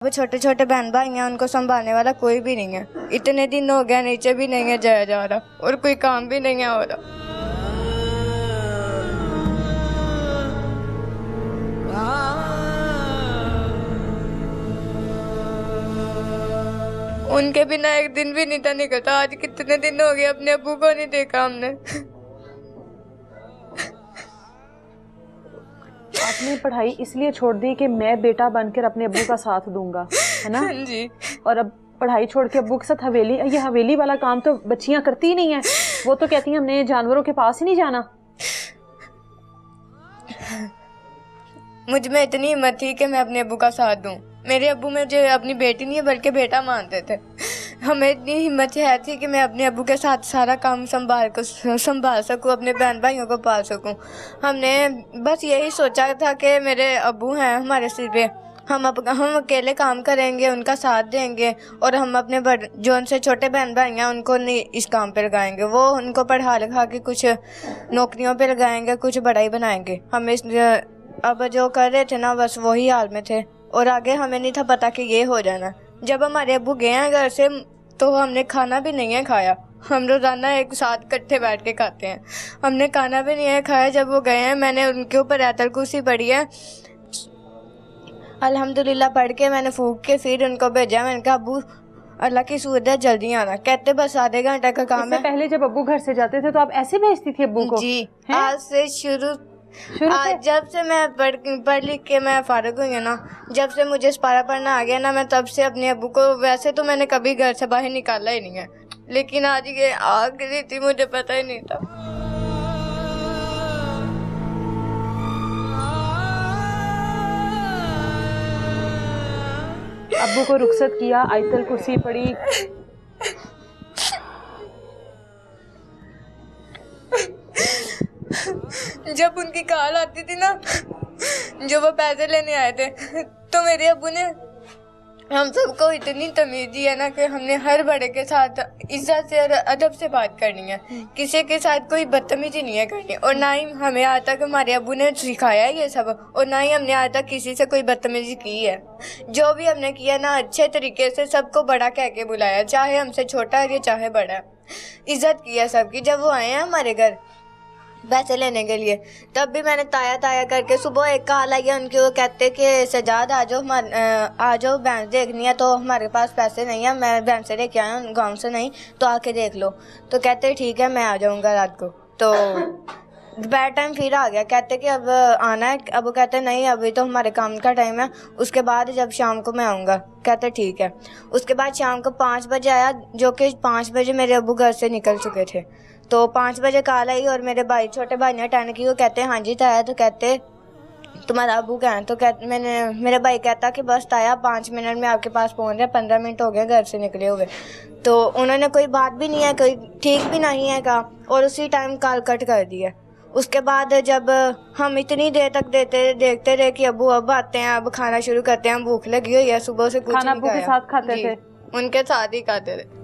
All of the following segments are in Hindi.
वो छोटे छोटे बहन भाई हैं, उनको संभालने वाला कोई भी नहीं है। इतने दिन हो गया नीचे भी नहीं है जाया जा रहा और कोई काम भी नहीं है हो रहा। उनके बिना एक दिन भी नहीं था निकलता। आज कितने दिन हो गए अपने अब्बू को नहीं देखा हमने। आपने पढ़ाई इसलिए छोड़ दी कि मैं बेटा बनकर अपने अब्बू का साथ दूंगा, है ना जी। और अब पढ़ाई छोड़ के अब्बू के साथ हवेली, ये हवेली वाला काम तो बच्चियां करती ही नहीं है। वो तो कहती हैं हमने जानवरों के पास ही नहीं जाना। मुझ में इतनी हिम्मत थी कि मैं अपने अब्बू का साथ दूं। मेरे अब्बू मुझे अपनी बेटी नहीं बल्कि बेटा मानते थे। हमें इतनी हिम्मत है थी कि मैं अपने अब्बू के साथ सारा काम संभाल सकूं, अपने बहन भाइयों को पाल सकूं। हमने बस यही सोचा था कि मेरे अब्बू हैं हमारे सिर पे, हम अकेले काम करेंगे, उनका साथ देंगे और हम अपने जो उनसे छोटे बहन भाई हैं उनको नहीं इस काम पे लगाएंगे। वो उनको पढ़ा लिखा के कुछ नौकरियों पे लगाएंगे, कुछ बड़ा ही बनाएंगे। हम इस अब जो कर रहे थे ना बस वही हाल में थे और आगे हमें नहीं था पता कि ये हो जाना। जब हमारे अब्बू गए हैं घर से तो हमने खाना भी नहीं है खाया। हम रोज़ाना एक साथ इकट्ठे बैठ के खाते हैं। हमने खाना भी नहीं है खाया। जब वो गए हैं मैंने उनके ऊपर आयतल कुर्सी पढ़ी है, अल्हम्दुलिल्लाह पढ़ के मैंने फूंक के फिर उनको भेजा। मैंने कहा अब्बू अल्लाह की सूरत है जल्दी आना। कहते बस आधे घंटे का काम है। पहले जब अब्बू घर से जाते थे तो आप ऐसे भेजती थी अब्बू को? जी, आज से शुरू जब से मैं पढ़ लिख के मैं फारिग हुई हूँ ना, जब से मुझे सिपारा पढ़ना आ गया ना, मैं तब से अपने अब्बू को, वैसे तो मैंने कभी घर से बाहर निकाला ही नहीं है, लेकिन आज ये आ गई थी मुझे पता ही नहीं था। अब्बू को रुखसत किया, आयतल कुर्सी पढ़ी। जब उनकी कॉल आती थी ना, जो वो पैसे लेने आए थे, तो मेरे अब्बू ने हम सबको इतनी तमीज़ दी है ना कि हमने हर बड़े के साथ इज्जत से और अदब से बात करनी है। किसी के साथ कोई बदतमीजी नहीं है करनी, और ना ही हमें आज तक हमारे अब्बू ने सिखाया है ये सब, और ना ही हमने आज तक किसी से कोई बदतमीजी की है। जो भी हमने किया ना अच्छे तरीके से सबको बड़ा कह के बुलाया, चाहे हमसे छोटा है या चाहे बड़ा। इज्जत की है सबकी। जब वो आए हैं हमारे घर पैसे लेने के लिए, तब भी मैंने ताया करके, सुबह एक कॉल आई है उनके, वो कहते कि सजाद आ जाओ भैंस देखनी है, तो हमारे पास पैसे नहीं है, मैं भैंस से लेके आया हूँ गाँव से, नहीं तो आके देख लो। तो कहते ठीक है मैं आ जाऊँगा रात को। तो दोपहर टाइम फिर आ गया, कहते कि अब आना है। अब वो कहते नहीं अभी तो हमारे काम का टाइम है, उसके बाद जब शाम को मैं आऊँगा। कहते ठीक है। उसके बाद शाम को 5 बजे आया, जो कि 5 बजे मेरे अब्बू घर से निकल चुके थे। तो 5 बजे कॉल आई और मेरे छोटे भाई ने अटेंड की। वो कहते हैं हाँ जी ताया। तो कहते तुम्हारा अब्बू क्या है? तो मेरे भाई कहता कि बस ताया 5 मिनट में आपके पास पहुंच रहे, 15 मिनट हो गए घर से निकले हुए। तो उन्होंने कोई बात भी नहीं है, कोई ठीक भी नहीं है कहा, और उसी टाइम कॉल कट कर दिया। उसके बाद जब हम इतनी देर तक देखते रहे कि अब्बू अब आते हैं, अब खाना शुरू करते हैं, भूख लगी हुई है, सुबह से कुछ नहीं खाया। अब्बू के साथ खाते थे? उनके साथ ही खाते थे।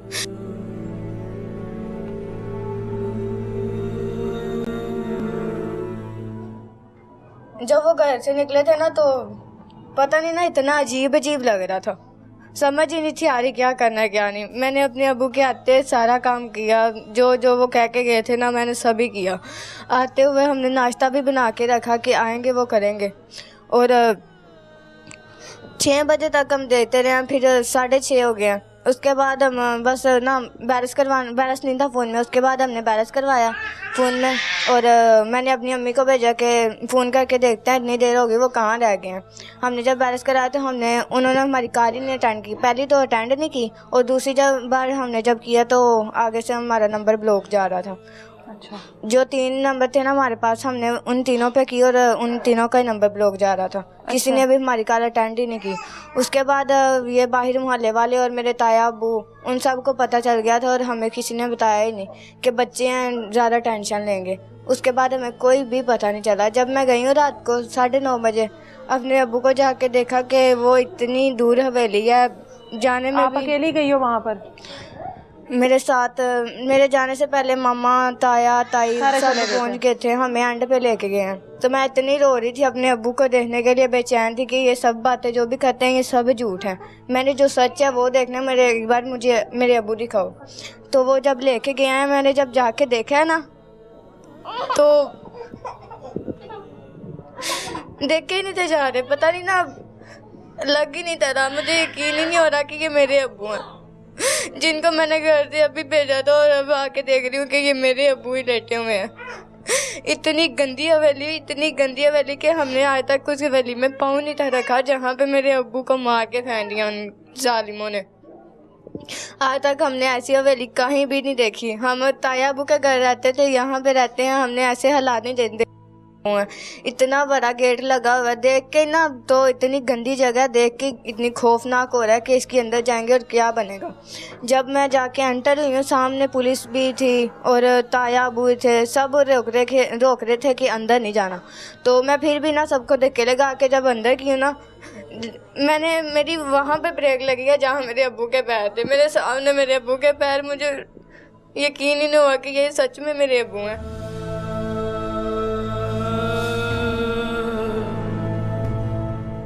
जब वो घर से निकले थे ना, तो पता नहीं ना इतना अजीब लग रहा था, समझ ही नहीं थी आ रही क्या करना है क्या नहीं। मैंने अपने अब्बू के आते सारा काम किया, जो वो कह के गए थे ना मैंने सभी किया। आते हुए हमने नाश्ता भी बना के रखा कि आएंगे वो करेंगे, और 6 बजे तक हम देखते रहे। फिर 6:30 हो गया। उसके बाद हम बस ना बैरस नहीं था फ़ोन में। उसके बाद हमने बैरस करवाया फ़ोन में, और मैंने अपनी अम्मी को भेजा कि फ़ोन करके देखते हैं इतनी देर हो गई वो कहाँ रह गए हैं। हमने जब बैरस कराया तो उन्होंने हमारी कार ही नहीं अटेंड की। पहली तो अटेंड नहीं की, और दूसरी बार हमने जब किया तो आगे से हमारा नंबर ब्लॉक जा रहा था। अच्छा। जो 3 नंबर थे ना हमारे पास, हमने उन तीनों पे की और उन तीनों का ही नंबर ब्लॉक जा रहा था। अच्छा। किसी ने भी हमारी कॉल अटेंड ही नहीं की। उसके बाद ये बाहर मोहल्ले वाले और मेरे ताया अब्बू उन सबको पता चल गया था, और हमें किसी ने बताया ही नहीं कि बच्चे हैं ज़्यादा टेंशन लेंगे। उसके बाद हमें कोई भी पता नहीं चला। जब मैं गई हूँ रात को 9:30 बजे, अपने अब्बू को जाके देखा कि वो इतनी दूर हवेली है, जाने में आप अकेली गई हो वहाँ पर? मेरे साथ मेरे जाने से पहले मामा ताया ताई सारे सब चले गए पहुंच गए थे, हमें एंड पे लेके गए हैं। तो मैं इतनी रो रही थी अपने अब्बू को देखने के लिए, बेचैन थी कि ये सब बातें जो भी करते हैं ये सब झूठ है, मैंने जो सच है वो देखना, मेरे एक बार मुझे मेरे अब्बू दिखाओ। तो वो जब लेके गए हैं, मैंने जब जाके देखा है ना तो देख के ही नहीं थे जा रहे, पता नहीं ना लग ही नहीं था रहा, मुझे यकीन ही नहीं हो रहा कि ये मेरे अब्बू हैं जिनको मैंने घर से अभी भेजा था, और अब आके देख रही हूँ कि ये मेरे अब्बू ही लेटे हुए हैं। इतनी गंदी हवेली कि हमने आज तक उस हवेली में पाँव नहीं था रखा जहाँ पे मेरे अब्बू को मार के फेंक दिया उन जालिमों ने। आज तक हमने ऐसी हवेली कहीं भी नहीं देखी। हम ताया अब्बू के घर रहते थे, यहाँ पे रहते हैं, हमने ऐसे हालात नहीं देखते। इतना बड़ा गेट लगा हुआ है, देख के ना तो इतनी गंदी जगह देख के इतनी खौफनाक हो रहा है कि इसके अंदर जाएंगे और क्या बनेगा। जब मैं जाके एंटर हुई हूँ, सामने पुलिस भी थी और ताया अबू थे, सब रोक रहे थे कि अंदर नहीं जाना। तो मैं फिर भी ना सबको धक्के लगा के जब अंदर की हूँ ना, मेरी वहाँ पे ब्रेक लगी है जहाँ मेरे अब्बू के पैर थे, मेरे सामने मेरे अब्बू के पैर, मुझे यकीन ही नहीं हुआ कि ये सच में मेरे अब्बू हैं।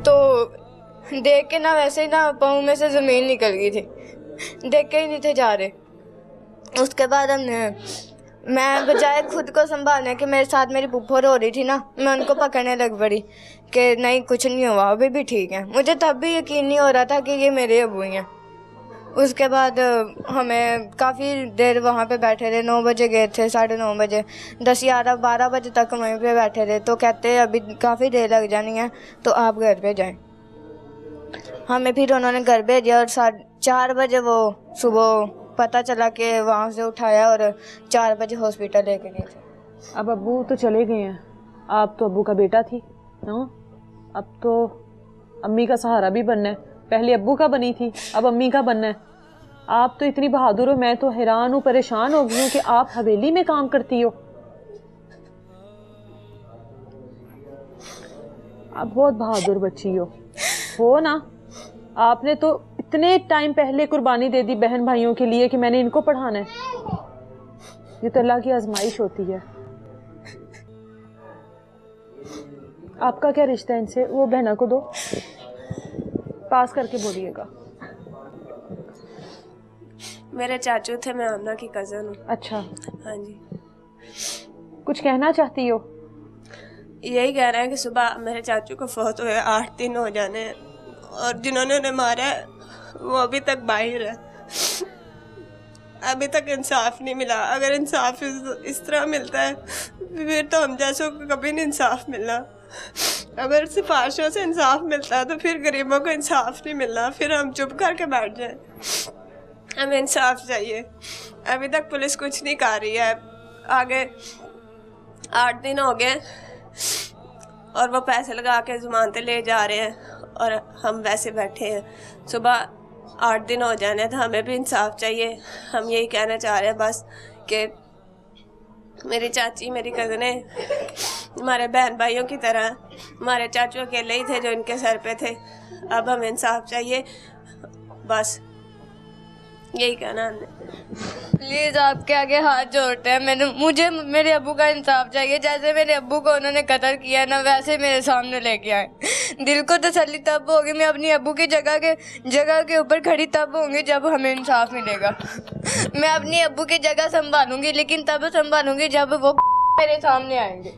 तो देख के ना वैसे ही ना पाँव में से ज़मीन निकल गई थी, देख के ही नहीं थे जा रहे। उसके बाद मैं बजाय खुद को संभालने के, मेरे साथ मेरी फूफो रो रही थी ना, मैं उनको पकड़ने लग पड़ी कि नहीं कुछ नहीं हुआ, अभी भी ठीक है। मुझे तब भी यकीन नहीं हो रहा था कि ये मेरे अब्बू हैं। उसके बाद हमें काफ़ी देर वहाँ पे बैठे रहे, 9 बजे गए थे, 9:30 बजे, 10, 11, 12 बजे तक वहीं पे बैठे रहे। तो कहते अभी काफ़ी देर लग जानी है तो आप घर पे जाएं। हमें फिर उन्होंने घर भेजा और 4 बजे वो सुबह पता चला कि वहाँ से उठाया और 4 बजे हॉस्पिटल लेके गए थे। अब अब्बू तो चले गए हैं, आप तो अब्बू का बेटा थी ना, अब तो अम्मी का सहारा भी बनना है। पहले अब्बू का बनी थी, अब अम्मी का बनना है। आप तो इतनी बहादुर हो, मैं तो हैरान हूँ, परेशान हो गई हूँ कि आप हवेली में काम करती हो। आप बहुत बहादुर बच्ची हो ना। आपने तो इतने टाइम पहले कुर्बानी दे दी बहन भाइयों के लिए कि मैंने इनको पढ़ाना है। ये तो अल्लाह की आजमाइश होती है। आपका क्या रिश्ता है इनसे? वो बहना को दो, पास करके बोलिएगा। मेरे चाचू थे, मैं आमना की कज़न हूँ। अच्छा, हाँ जी। कुछ कहना चाहती हो? यही कह रहे हैं कि सुबह मेरे चाचू को फौत हुए 8 दिन हो जाने हैं, और जिन्होंने उन्हें मारा है वो अभी तक बाहर है। अभी तक इंसाफ नहीं मिला। अगर इंसाफ इस तरह मिलता है फिर तो हम जैसों को कभी नहीं इंसाफ मिलना। अगर सिफारिशों से इंसाफ मिलता है तो फिर गरीबों को इंसाफ नहीं मिलना, फिर हम चुप करके बैठ जाएं। हमें इंसाफ चाहिए। अभी तक पुलिस कुछ नहीं कर रही है। आगे 8 दिन हो गए और वो पैसे लगा के ज़मानतें ले जा रहे हैं और हम वैसे बैठे हैं। सुबह 8 दिन हो जाने तो हमें भी इंसाफ चाहिए। हम यही कहना चाह रहे हैं बस कि मेरी चाची, मेरी कज़नें हमारे बहन भाइयों की तरह, हमारे चाचू अकेले ही थे जो इनके सर पे थे। अब हमें इंसाफ चाहिए, बस यही कहना हमने। प्लीज़ आपके आगे हाथ जोड़ते हैं, मुझे मेरे अब्बू का इंसाफ चाहिए। जैसे मेरे अब्बू को उन्होंने कत्ल किया ना, वैसे मेरे सामने लेके आए। दिल को तसल्ली तब होगी, मैं अपनी अब्बू की जगह के ऊपर खड़ी तब होंगी जब हमें इंसाफ मिलेगा। मैं अपनी अब्बू की जगह संभालूंगी, लेकिन तब संभालूंगी जब वो मेरे सामने आएंगे।